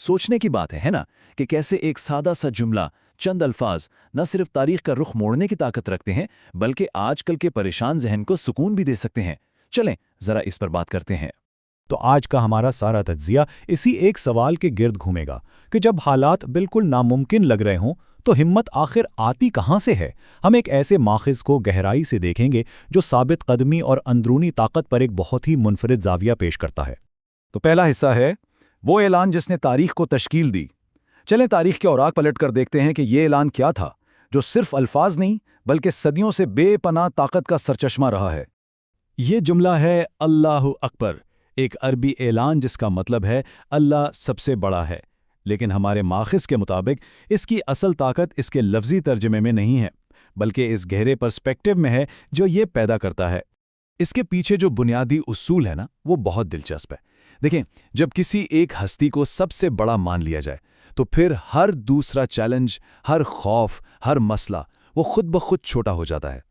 सोचने की बात है ना, कि कैसे एक सादा सा जुमला, चंद अल्फाज न सिर्फ तारीख का रुख मोड़ने की ताकत रखते हैं, बल्कि आजकल के परेशान जहन को सुकून भी दे सकते हैं। चलें जरा इस पर बात करते हैं। तो आज का हमारा सारा तज्जिया इसी एक सवाल के गिर्द घूमेगा कि जब हालात बिल्कुल नामुमकिन लग रहे हों तो हिम्मत आखिर आती कहाँ से है। हम एक ऐसे माखिज़ को गहराई से देखेंगे जो साबित कदमी और अंदरूनी ताकत पर एक बहुत ही मुनफरिद जाविया पेश करता है। तो पहला हिस्सा है वो ऐलान जिसने तारीख को तश्कील दी। चलें तारीख के औराक पलट कर देखते हैं कि ये ऐलान क्या था जो सिर्फ अल्फाज नहीं बल्कि सदियों से बेपनाह ताकत का सरचश्मा रहा है। ये जुमला है अल्लाहु अकबर, एक अरबी ऐलान जिसका मतलब है अल्लाह सबसे बड़ा है। लेकिन हमारे माखिज़ के मुताबिक इसकी असल ताकत इसके लफ्ज़ी तर्जमे में नहीं है, बल्कि इस गहरे पर्सपेक्टिव में है जो ये पैदा करता है। इसके पीछे जो बुनियादी उसूल है ना, वो बहुत दिलचस्प है। देखें, जब किसी एक हस्ती को सबसे बड़ा मान लिया जाए तो फिर हर दूसरा चैलेंज, हर खौफ, हर मसला वो खुद ब खुद छोटा हो जाता है।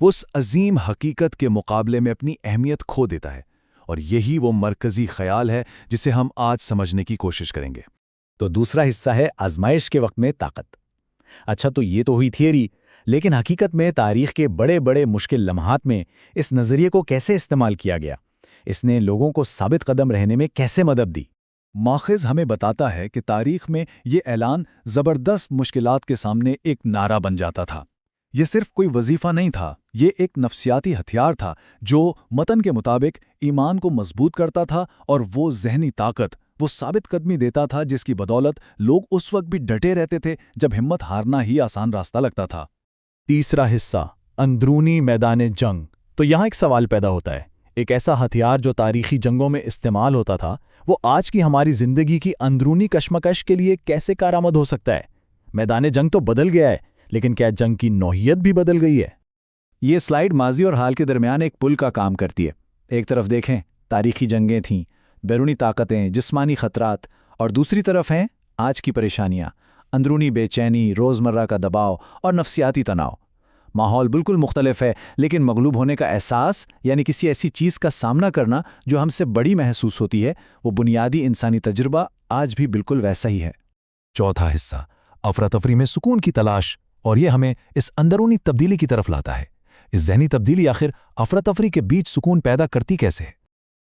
वो उस अजीम हकीकत के मुकाबले में अपनी अहमियत खो देता है, और यही वो मरकज़ी ख्याल है जिसे हम आज समझने की कोशिश करेंगे। तो दूसरा हिस्सा है आजमाइश के वक्त में ताकत। अच्छा, तो ये तो हुई थियरी, लेकिन हकीकत में तारीख के बड़े बड़े मुश्किल लम्हात में इस नज़रिए को कैसे इस्तेमाल किया गया? इसने लोगों को साबित कदम रहने में कैसे मदद दी? माखिज़ हमें बताता है कि तारीख में ये ऐलान ज़बरदस्त मुश्किलात के सामने एक नारा बन जाता था। ये सिर्फ कोई वजीफ़ा नहीं था, ये एक नफ्सियाती हथियार था जो मतन के मुताबिक ईमान को मजबूत करता था और वो जहनी ताकत, वो साबित कदमी देता था जिसकी बदौलत लोग उस वक्त भी डटे रहते थे जब हिम्मत हारना ही आसान रास्ता लगता था। तीसरा हिस्सा, अंदरूनी मैदान जंग। तो यहाँ एक सवाल पैदा होता है, एक ऐसा हथियार जो तारीखी जंगों में इस्तेमाल होता था, वो आज की हमारी ज़िंदगी की अंदरूनी कशमकश के लिए कैसे कारआमद हो सकता है? मैदान जंग तो बदल गया है, लेकिन क्या जंग की नौइयत भी बदल गई है? ये स्लाइड माजी और हाल के दरमियान एक पुल का काम करती है। एक तरफ देखें, तारीखी जंगें थीं, बैरूनी ताकतें, जिस्मानी खतरात, और दूसरी तरफ हैं आज की परेशानियाँ, अंदरूनी बेचैनी, रोज़मर्रा का दबाव और नफ्सियाती तनाव। माहौल बिल्कुल मुख्तलिफ है, लेकिन मगलूब होने का एहसास, यानी किसी ऐसी चीज़ का सामना करना जो हमसे बड़ी महसूस होती है, वो बुनियादी इंसानी तजुर्बा आज भी बिल्कुल वैसा ही है। चौथा हिस्सा, अफरा तफरी में सुकून की तलाश, और ये हमें इस अंदरूनी तब्दीली की तरफ लाता है। इस ज़हनी तब्दीली आखिर अफरा तफरी के बीच सुकून पैदा करती कैसे है?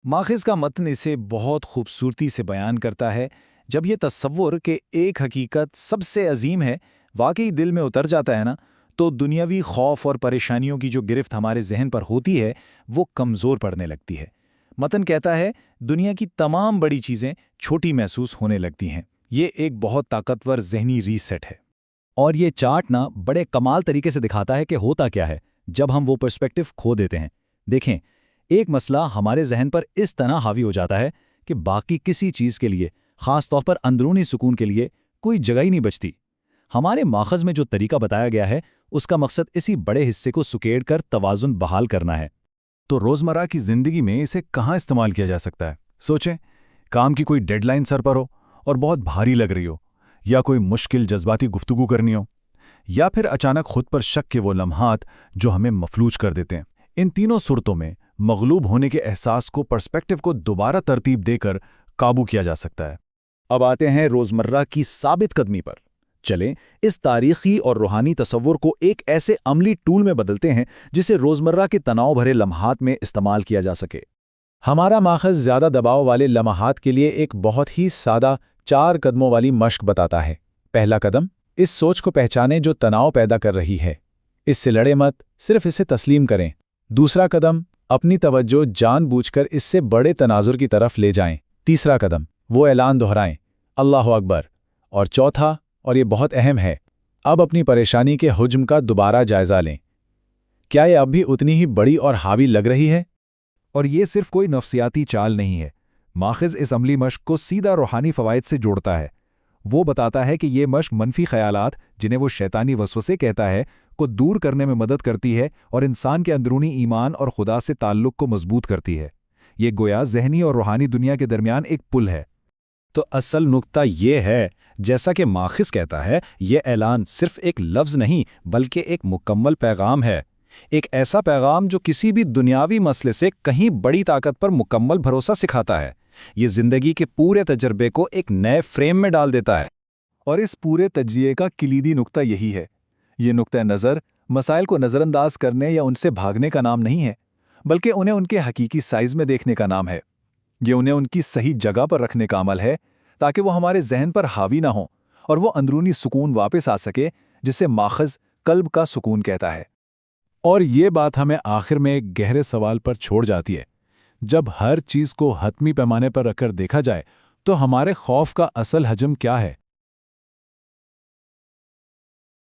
माखिज़ का मतन इसे बहुत खूबसूरती से बयान करता है। जब ये तस्वुर कि एक हकीकत सबसे अजीम है वाकई दिल में उतर जाता है ना, तो दुनियावी खौफ और परेशानियों की जो गिरफ्त हमारे जहन पर होती है वो कमज़ोर पड़ने लगती है। मतन कहता है दुनिया की तमाम बड़ी चीज़ें छोटी महसूस होने लगती हैं। ये एक बहुत ताकतवर जहनी रीसेट है। और ये चार्ट ना बड़े कमाल तरीके से दिखाता है कि होता क्या है जब हम वो पर्सपेक्टिव खो देते हैं। देखें, एक मसला हमारे जहन पर इस तरह हावी हो जाता है कि बाकी किसी चीज़ के लिए, ख़ास तौर पर अंदरूनी सुकून के लिए, कोई जगह ही नहीं बचती। हमारे माखज़ में जो तरीका बताया गया है उसका मकसद इसी बड़े हिस्से को सुकेड़ कर तवाज़ुन बहाल करना है। तो रोज़मर्रा की ज़िंदगी में इसे कहाँ इस्तेमाल किया जा सकता है? सोचें, काम की कोई डेडलाइन सर पर हो और बहुत भारी लग रही हो, या कोई मुश्किल जज्बाती गुफ्तगू करनी हो, या फिर अचानक खुद पर शक के वो लम्हात जो हमें मफलूज कर देते हैं। इन तीनों सूरतों में मगलूब होने के एहसास को, पर्सपेक्टिव को दोबारा तरतीब देकर काबू किया जा सकता है। अब आते हैं रोज़मर्रा की साबित कदमी पर। चलें इस तारीखी और रूहानी तसव्वुर को एक ऐसे अमली टूल में बदलते हैं जिसे रोज़मर्रा के तनाव भरे लम्हात में इस्तेमाल किया जा सके। हमारा माखज़ ज़्यादा दबाव वाले लम्हात के लिए एक बहुत ही सादा 4 कदमों वाली मश्क बताता है। पहला कदम, इस सोच को पहचानें जो तनाव पैदा कर रही है। इससे लड़े मत, सिर्फ इसे तस्लीम करें। दूसरा कदम, अपनी तवज्जो जानबूझकर इससे बड़े तनाजुर की तरफ ले जाएं। तीसरा कदम, वो ऐलान दोहराएं, अल्लाहु अकबर। और चौथा, और ये बहुत अहम है, अब अपनी परेशानी के हुज्म का दोबारा जायज़ा लें। क्या ये अब भी उतनी ही बड़ी और हावी लग रही है? और ये सिर्फ कोई नफ्सियाती चाल नहीं है। माखिज़ इस अमली मश्क को सीधा रूहानी फ़वाइद से जोड़ता है। वो बताता है कि ये मश्क मनफी ख़यालात, जिन्हें वो शैतानी वसवसे कहता है, को दूर करने में मदद करती है और इंसान के अंदरूनी ईमान और खुदा से ताल्लुक़ को मजबूत करती है। ये गोया ज़हनी और रूहानी दुनिया के दरमियान एक पुल है। तो असल नुक्ता ये है, जैसा कि माखिज़ कहता है, ये ऐलान सिर्फ एक लफ्ज़ नहीं बल्कि एक मुकम्मल पैगाम है। एक ऐसा पैगाम जो किसी भी दुनियावी मसले से कहीं बड़ी ताकत पर मुकम्मल भरोसा सिखाता है। یہ زندگی کے پورے تجربے کو ایک نئے فریم میں ڈال دیتا ہے۔ اور اس پورے تجزیے کا کلیدی نقطہ یہی ہے۔ یہ نقطہ نظر مسائل کو نظر انداز کرنے یا ان سے بھاگنے کا نام نہیں ہے، بلکہ انہیں ان کے حقیقی سائز میں دیکھنے کا نام ہے۔ یہ انہیں ان کی صحیح جگہ پر رکھنے کا عمل ہے تاکہ وہ ہمارے ذہن پر حاوی نہ ہوں اور وہ اندرونی سکون واپس آ سکے جسے ماخذ قلب کا سکون کہتا ہے۔ اور یہ بات ہمیں آخر میں ایک گہرے سوال پر چھوڑ جاتی ہے۔ جب ہر چیز کو حتمی پیمانے پر رکھ کر دیکھا جائے تو ہمارے خوف کا اصل حجم کیا ہے؟